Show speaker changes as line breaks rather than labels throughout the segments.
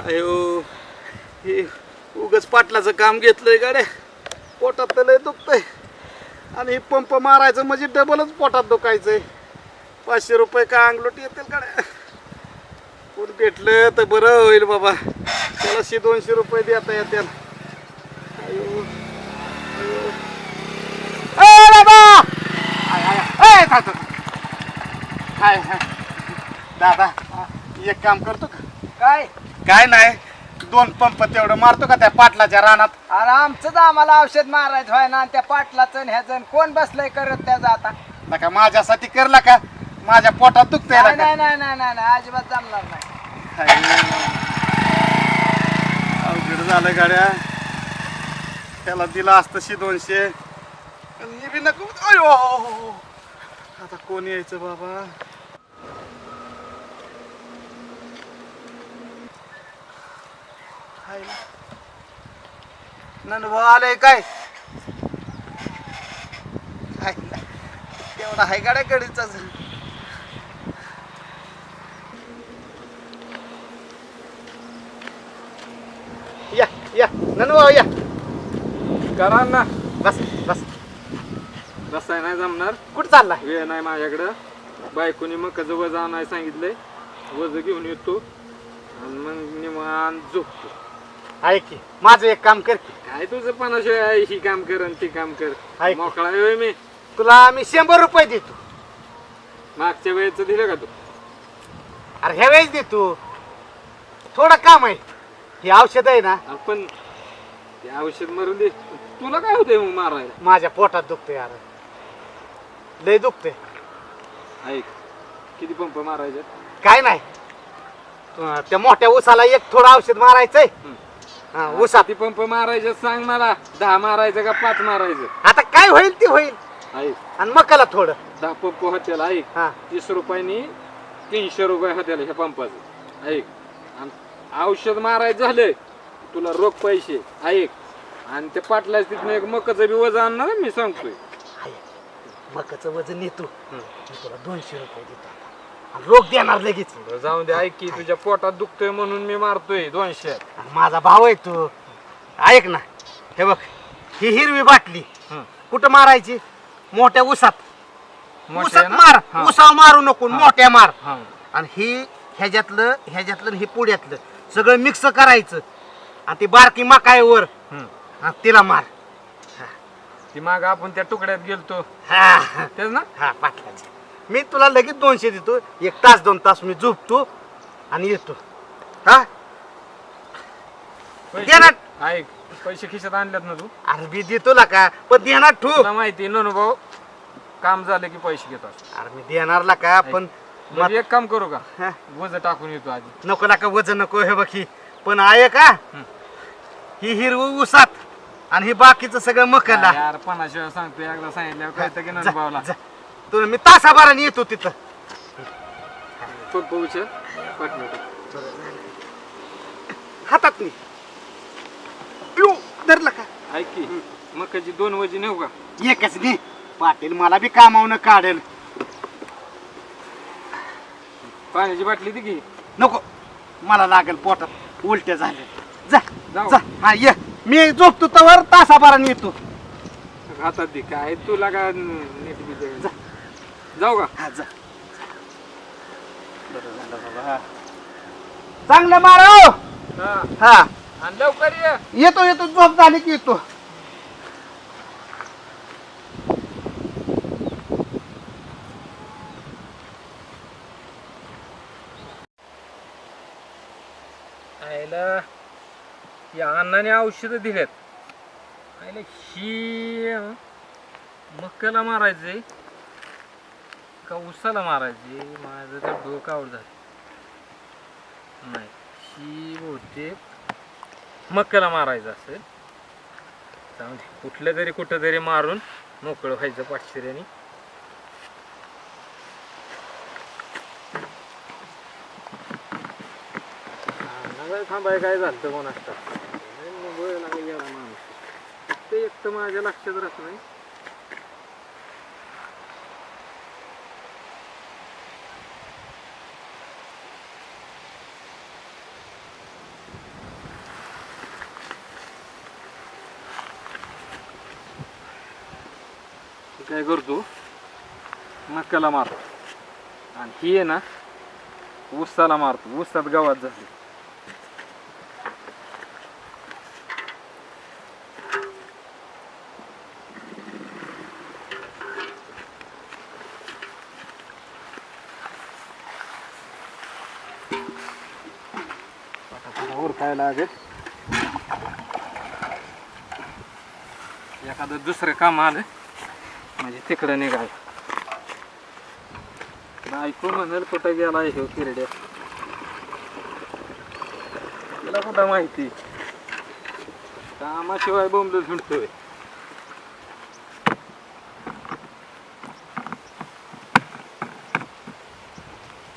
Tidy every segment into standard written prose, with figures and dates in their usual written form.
अयो हे उगच पाटलाचं काम घेतलंय गाड्या. पोटात तर लय दुखतंय आणि हे पंप मारायचं म्हणजे डबलच पोटात दुखायचंय. 500 रुपये का अंगलोट येतील गाड्या. कोण भेटलं तर बरं होईल बाबा. त्याला 200 रुपये देता येतील. अयो अयो बाबा हाय हाय दादा एक काम करतो का?
काय
काय नाही 2 पंप तेवढं मारतो का त्या पाटलाच्या रानात?
अरे आमचंच आम्हाला औषध मारायचं व्हाय ना. त्या पाटलाचं आणि ह्याचं कोण बसलंय करत त्याचा आता?
नका माझ्यासाठी करला का? माझ्या पोटात दुखतंय
नाही
ना का?
नाही नाही नाही नाही अजिबात जमणार नाही.
अवघड झालं गाड्या. त्याला दिला असतं 200 आणि बी नको. अयो आता कोण यायचं बाबा? नंदभाऊ आलंय काय? तेवढा हाय गाड्या कडीचाच. या या नंदभाऊ या.
करा ना.
बस बस.
बसाय नाही जमणार.
कुठं चालला?
वेळ नाही माझ्याकडं. बायकोनी मग कसं वज आणाय सांगितलंय. वज घेऊन येतो आणि मग निवांत झोपतो.
ऐक की माझं एक काम कर की.
काय तुझं पणाशिवाय ही काम कर आणि ती काम कर.
ऐक.
मोकळा होय मी.
तुला मी 100 रुपये देतो.
मागच्या वेळेचं दिलं का तू?
अरे ह्या वेळेस देतो. थोडं काम आहे. हे औषध आहे ना.
आपण ते औषध मारून दे. तुला काय होतंय मग मारायला?
माझ्या पोटात दुखतंय यार. लय दुखतंय.
ऐक किती पंप मारायचे?
काय नाही त्या मोठ्या ऊसाला एक थोडं औषध मारायचंय. हा, ऊसात
किती पंप मारायचे सांग मला. 10 मारायचं का 5 मारायचं?
आता काय होईल ते होईल.
ऐक
आणि मकाला थोडं.
10 पंप होत्याला. ऐक
हा
30 रुपयांनी 300 रुपये होत्याला ह्या पंपाचं. ऐक आणि औषध मारायचं झालं तुला रोख पैसे. ऐक आणि ते पाटलाच तिथून एक मकाचं बी वजन आणणार मी सांगतोय.
मकाचं वजन येतो. मी तुला 200 रुपये देतो आणि रोख देणार लगेच.
जाऊन दे. ऐक की तुझ्या पोटात दुखतोय म्हणून मी मारतोय 200.
आणि माझा भाऊ आहे तू. ऐक ना हे बघ ही हिरवी बाटली कुठं मारायची? मोठ्या ऊसात.
मोठ्या
ऊसात
ना?
मार.
हा.
ऊसावर मारू नको. मोठ्या मार.
हा.
आणि ही ह्याच्यातलं आणि हे पुढ्यातलं सगळं मिक्स करायचं आणि ती बारकी मकाईवर आणि तिला मार.
ती माग आपण त्या तुकड्यात गेलतो
हा
तेच ना?
हा पाटलाची. मी तुला लगेच 200 देतो. 1 तास 2 तास मी झोपतो आणि येतो. हा देणार.
ऐक पैसे खिशात आणल्यात ना तू?
अरे मी देतो ला का पण देणार ठू.
तुला माहिती ननु भाऊ काम झालं की पैसे घेतो.
अरे मी देणार ला का पण
मग एक काम करू का?
हा,
वज टाकून येतो आधी.
नको ला का वजन नको. हे बघ ही पण आहे का ही हिरवी ऊसात आणि हे बाकीचं सगळं मकाला.
यार पणाशिवाय सांगतो. एकदा सांगितल्यावर कळतं की ननु भाऊला.
तुला मी तासाभराने येतो तिथं.
पंप उचल पाठवतो.
हातात मी येऊ धरलं का?
ऐक की मकाची 2 वजी नेऊ का?
एकच घे. पाटील मला बी कामावून काढेल.
पाण्याची बाटली ती की.
नको मला लागेल पोटात उलट्या झाल्या. जा
जाऊ.
जा. हा ये मी झोपतो तवर तासाभराने येतो.
हातात दे. काय तुला का नीट बी जा. जाऊ का?
हा जा. बरं झालं बाबा. हा. चांगलं मारा.
हा
हा
आणि लवकर ये.
येतो येतो. झोप झाली की येतो.
आईला या अण्णाने औषधं दिलेत. आईला ही मक्याला मारायचे का उसाला मारायचे? माझं तर डोकं आवड झालं. नाही ही बहुतेक मक्याला मारायचं असेल. जाऊन दे. कुठलं तरी कुठं तरी मारून मोकळं व्हायचं पाचशेऱ्याने. थांबाय काय झालं तर कोण असतात माणूस ते एक तर माझ्या लक्षात राहत नाही. काय करतो मक्याला मारतो आणि ही आहे ना ऊसाला मारतो. ऊसात गावात झाली. खायला लागेल. एखादं दुसरं काम आलं म्हणजे तिकडं निघाल. बायको म्हणाल कुठं गेला ह्यो किरड्या. तिला कुठं माहिती कामाशिवाय बोंबल झुंडतोय.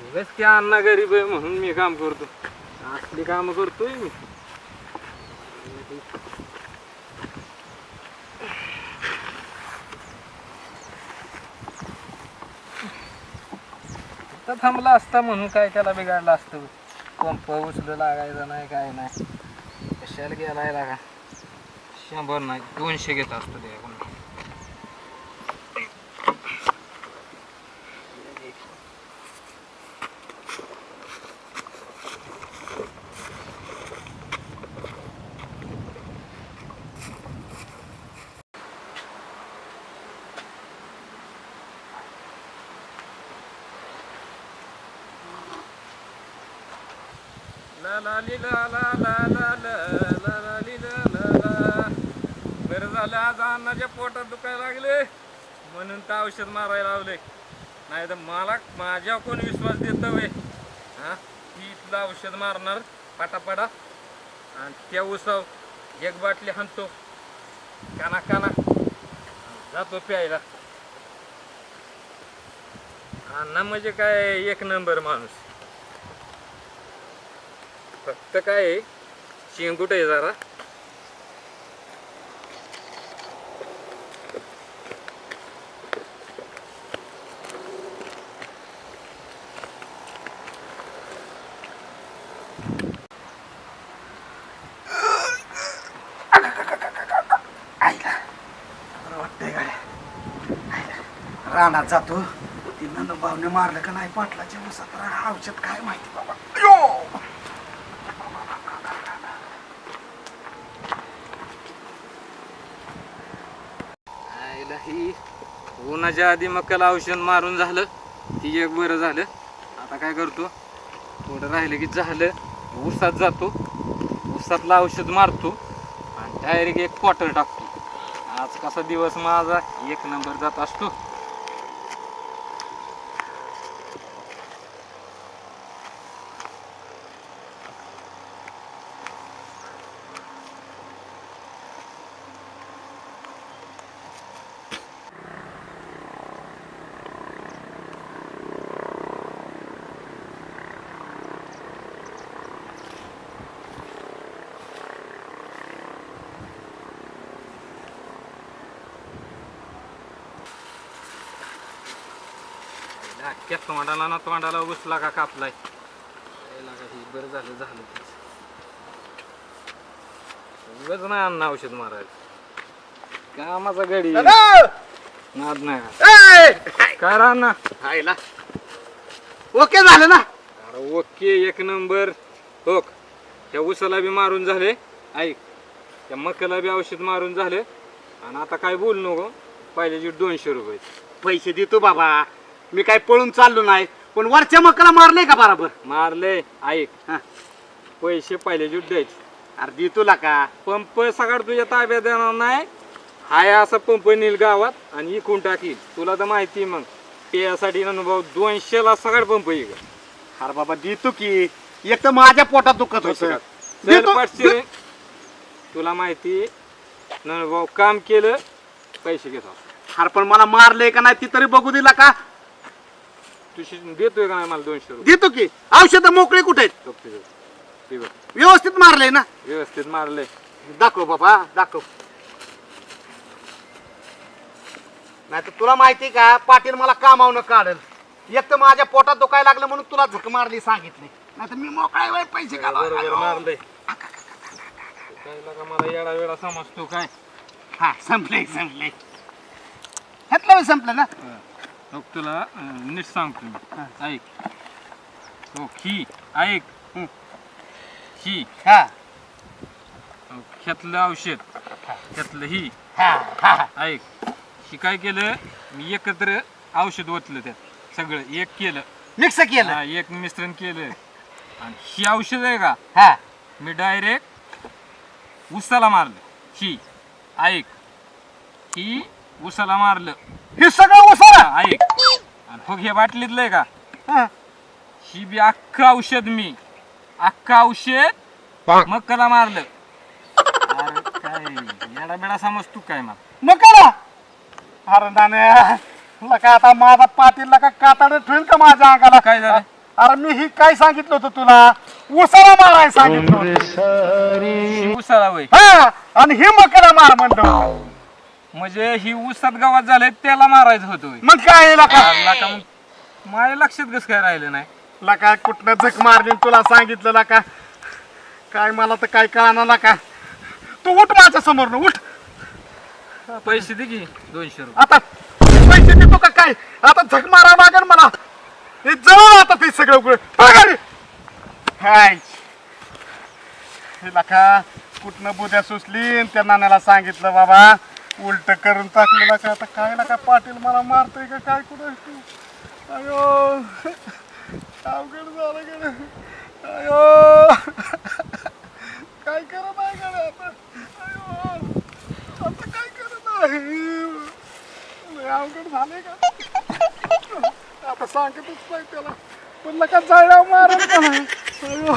उगाच की अण्णा गरीब आहे म्हणून मी काम करतो. असली काम करतोय मी. तर थांबला असता म्हणून काय त्याला बिघाडलं असतं. पंप उचलू लागायचा नाही काय नाही. कशाला गेलाय लागा. 100 नाही 200 घेत असतो त्याकडून. ला ला ली ला ला ला ला ला ला ला ली ला ला ला. बरं झालं आज अन्नाच्या पोटात दुखायला लागले म्हणून तर औषध मारायला लावले. नाही तर मला माझ्या कोण विश्वास देत वे. हा ती इथलं औषध मारणार पाटापाटा आणि त्या उसाव एक बाटली हाणतो काना काना जातो प्यायला. अण्णा म्हणजे काय एक नंबर माणूस. फक्त काय शेंगुट आहे जरा.
रानात जातो. ती नंदभावने मारलं का नाही पाटलाच्या ऊसात. औषध काय माहिती बाबा. अयो
आईला ही उन्हाच्या आधी मक्याला औषध मारून झालं. ती एक बरं झालं. आता काय करतो थोडं राहिलं की झालं ऊसात जातो. ऊसातलं औषध मारतो आणि डायरेक्ट एक क्वार्टर टाकतो. आज कसा दिवस माझा एक नंबर जात असतो. अख्ख्या तोंडाला ना तोंडाला घुसला का कापलाय. बरं झालं झालं उगाच नाही अन्न औषध मारायचं. कामाचा गडी नाद नाही काय राहणार.
आईला ओके झालं ना.
अरे ओके एक नंबर. हो त्या उसाला बी मारून झाले. ऐक त्या मक्याला बी औषध मारून झाले. आणि आता काय बोलू नको. पहिल्याचे 200 रुपये
पैसे देतो बाबा. मी काय पळून चाललो नाही. पण वरच्या मकाला मारले का बरोबर.
मारले. ऐक
हा.
पैसे पहिल्याचे द्यायचे.
अरे देतो ला का.
पंप सगळं तुझ्या ताब्यात देणार नाही. हाय असा पंप नेल गावात आणि इकून टाकील. तुला तर माहिती मग पेयासाठी अनुभव 200ला सगळं पंप येईल.
अरे बाबा देतो की. एक तर माझ्या पोटात दुखत होतं. देतो.
500 तुला माहिती भाऊ काम केलं पैसे घेतो.
अरे पण मला मारले का नाही ती तरी बघू दिला का.
तुझी देतोय का नाही मला 200 रुपये.
देतो की. औषध मोकळे कुठे आहेत.
ते बघ,
व्यवस्थित मारले ना.
व्यवस्थित मारले.
दाखव बाबा दाखव. नाही तर तुला माहिती का पाटील मला कामावून काढल. एक तर माझ्या पोटात दुखायला लागलं म्हणून तुला झक मारली सांगितले. नाही तर मी मोकळ्या वेळ पैसे
बरोबर मारले.
घालव.
काय लागा मला येडा वेळा समजतो काय.
हा संपले संपले. हट. संपलं बे, संपलं ना.
हो तुला नीट सांगतो मी ऐक हो ही ऐक ही
हा
हो, ह्यातलं औषध ह्यातलं ही
हा हा
ऐक ही काय केलं मी एकत्र औषध ओतलं त्यात सगळं एक केलं
मिक्स केलं.
हा, एक मिश्रण केलं आणि ही औषध आहे का
हा
मी डायरेक्ट उसाला मारलं ही ऐक ही उसाला मारलं
हे सगळं उसाला.
हा, ऐक आणि हो हे बाटलीतलं आहे का
हा.
ही बी अख्खं औषध मी अख्खं औषध मक्काला मारलं अरे काय येडा बेडा समज तू काय मला
मग करा. अरे नाण्या लका आता माझा पाटील लका कातड ठेवील का माझ्या अंगाला.
काय झालं?
अरे मी ही काय सांगितलं होतं तुला उसाला मारायला सांगितलं होतं.
उसाला वय
हा आणि ही मकडा मार म्हणतो.
म्हणजे ही उसात गावात झालंय त्याला मारायचं होतं होय.
मग काय लका
मारला का मग माझ्या लक्षात कसं काय राहिलं नाही
लका कुठनं झक मारली तुला सांगितलं लका काय मला तर काय कळणार लका. तू उठ माझ्या समोर उठ.
पैसे दे की 200 रुपये
आता पैसे देतो का काय आता झक मारा लागेल मला. हे जळ आता ते सगळं उघड पगारी हाय हे लका कुठनं बुद्या सुचली आणि त्या नाण्याला सांगितलं बाबा उलट करून टाकलेला का आता काय नका पाटील मला मारतोय का काय कुठं अयो अवघड झालं गड अयो काय करत आहे गड आता अयो आता काय करत आहे लय अवघड झाले का आता सांगतच नाही त्याला पण नका जायला मारत का नाही अयो